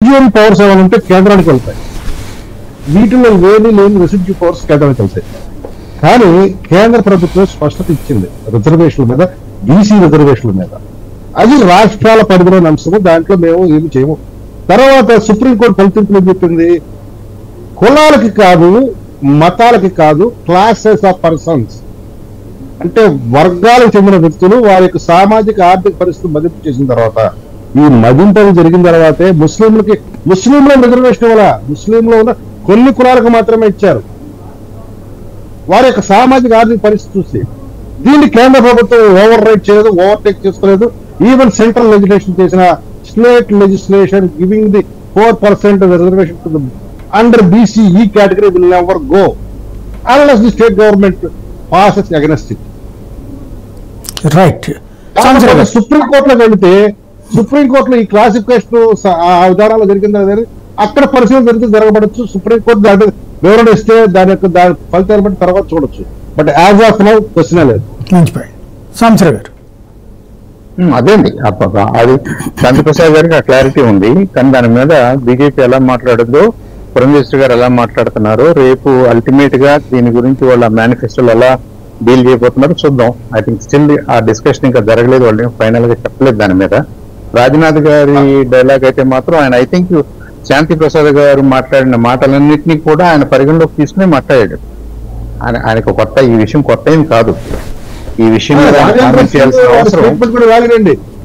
Residual powers ఏమైనా కేంద్రానికి వెళ్తాయి. వీటిలో లేని రెసిడ్యూ పవర్స్ కేంద్రానికి వెళ్తాయి. కానీ కేంద్ర ప్రభుత్వం స్పష్టత ఇచ్చింది రిజర్వేషన్ల మీద, బీసీ రిజర్వేషన్ల మీద. అది రాష్ట్రాల పరిధిలోని అంశము, దాంట్లో మేము ఏమి చేయము. తర్వాత సుప్రీంకోర్టు ఫలితాలు చెప్పింది, కులాలకి కాదు, మతాలకి కాదు, క్లాసెస్ ఆఫ్ పర్సన్స్ అంటే వర్గాలకు చెందిన వ్యక్తులు వారి యొక్క సామాజిక ఆర్థిక పరిస్థితులు మదింపు చేసిన తర్వాత, ఈ మదింపు జరిగిన తర్వాతే ముస్లింల రిజర్వేషన్ వల్ల ముస్లింలో ఉన్న కొన్ని కులాలకు మాత్రమే ఇచ్చారు. వారి యొక్క సామాజిక ఆర్థిక పరిస్థితి చూసి దీన్ని కేంద్ర ప్రభుత్వం ఓవర్ రైట్ చేయలేదు, ఓవర్టేక్ చేసుకోలేదు. ఈవెన్ సెంట్రల్ లెజిస్లేషన్ చేసిన state legislation giving the 4% reservation to the under BCE category will never go unless the state government passes against it. Right. సుప్రీంకోర్టులోకి వెళితే సుప్రీంకోర్టులో ఈ క్లాసిఫికేషన్ విధానాలు జరిగిందా అక్కడ పరిశీలన జరగబడచ్చు. సుప్రీంకోర్టు దాని వివరణ ఇస్తే దాని యొక్క ఫలితాన్ని బట్టి తర్వాత చూడొచ్చు. But as of now question లేదు. సాంబశివరావు గారు అదే అండి, అది చంద్రప్రసాద్ గారికి ఆ క్లారిటీ ఉంది. కానీ దాని మీద బీజేపీ ఎలా మాట్లాడద్దో, పురంధేశ్వరి గారు ఎలా మాట్లాడుతున్నారో, రేపు అల్టిమేట్ గా దీని గురించి వాళ్ళ మేనిఫెస్టోలు ఎలా డీల్ చేయబోతున్నారో చూద్దాం. ఐ థింక్ స్టిల్ ఆ డిస్కషన్ ఇంకా జరగలేదు, వాళ్ళు ఫైనల్ గా చెప్పలేదు దాని మీద. రాజ్నాథ్ గారి డైలాగ్ అయితే మాత్రం ఆయన ఐ థింక్ శాంతి ప్రసాద్ గారు మాట్లాడిన మాటలన్నింటినీ కూడా ఆయన పరిగణలోకి తీసుకుని మాట్లాడాడు. ఆయనకు కొత్త ఈ విషయం కొత్త ఏం కాదు. ఈ విషయం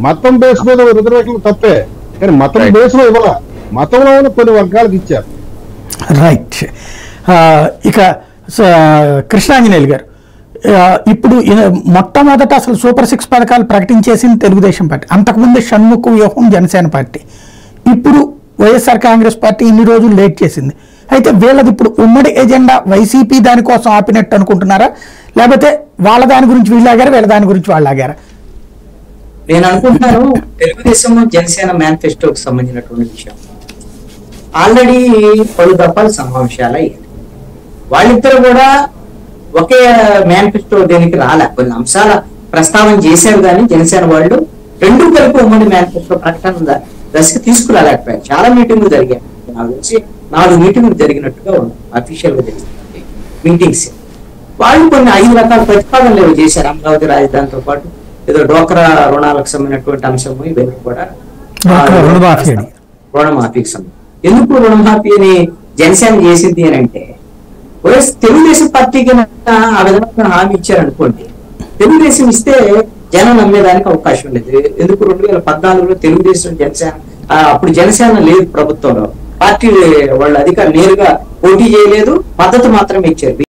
మతం బేస్ మీద రిజర్వేషన్ తప్పే, కానీ మతం బేస్ లో ఇవ్వాల, మతంలో ఉన్న కొన్ని వర్గాలకు ఇచ్చారు. రైట్. ఇక కృష్ణాంజనేయులు గారు, ఇప్పుడు మొట్టమొదట అసలు సూపర్ 6 పథకాలు ప్రకటించేసింది తెలుగుదేశం పార్టీ, అంతకుముందు షణ్ముఖ వ్యూహం జనసేన పార్టీ, ఇప్పుడు వైఎస్ఆర్ కాంగ్రెస్ పార్టీ ఇన్ని రోజులు లేట్ చేసింది. అయితే వీళ్ళది ఇప్పుడు ఉమ్మడి ఎజెండా వైసీపీ దానికోసం ఆపినట్టు అనుకుంటున్నారా, లేకపోతే వాళ్ళ దాని గురించి వీళ్ళు ఆగారా, వీళ్ళ దాని గురించి వాళ్ళు ఆగారా? నేను అనుకుంటున్నాను తెలుగుదేశం జనసేన మేనిఫెస్టోకి సంబంధించినటువంటి విషయం ఆల్రెడీ పలు దఫాలు సమావేశాలు అయ్యాయి. వాళ్ళిద్దరు కూడా ఒకే మేనిఫెస్టో దేనికి రాలే, కొన్ని అంశాల ప్రస్తావన చేశారు. కానీ జనసేన వాళ్ళు రెండు కలిపి ఉమ్మడి మేనిఫెస్టో ప్రకటన దశకు తీసుకురాలేకపోయారు. చాలా మీటింగ్లు జరిగాయి, నాకు తెలిసి 4 మీటింగ్లు జరిగినట్టుగా ఉన్నాయి అఫీషియల్ గా జరిగిన మీటింగ్స్. వాళ్ళు కొన్ని 5 రకాల ప్రతిపాదనలు చేశారు. అమరావతి రాజధానితో పాటు ఏదో డోక్రా రుణాలకు సంబంధించినటువంటి అంశము, ఇవన్నీ కూడా రుణమాఫీకి సంబంధించి. ఎందుకు రుణమాఫీ అని జనసేన చేసింది అని అంటే, తెలుగుదేశం పార్టీకి ఆ విధంగా హామీ ఇచ్చారనుకోండి, తెలుగుదేశం ఇస్తే జనం నమ్మేదానికి అవకాశం లేదు. ఎందుకు 2014లో తెలుగుదేశం జనసేన, అప్పుడు జనసేన లేదు ప్రభుత్వంలో, పార్టీ వాళ్ళ అధికారులు నేరుగా పోటీ చేయలేదు, మద్దతు మాత్రమే ఇచ్చారు.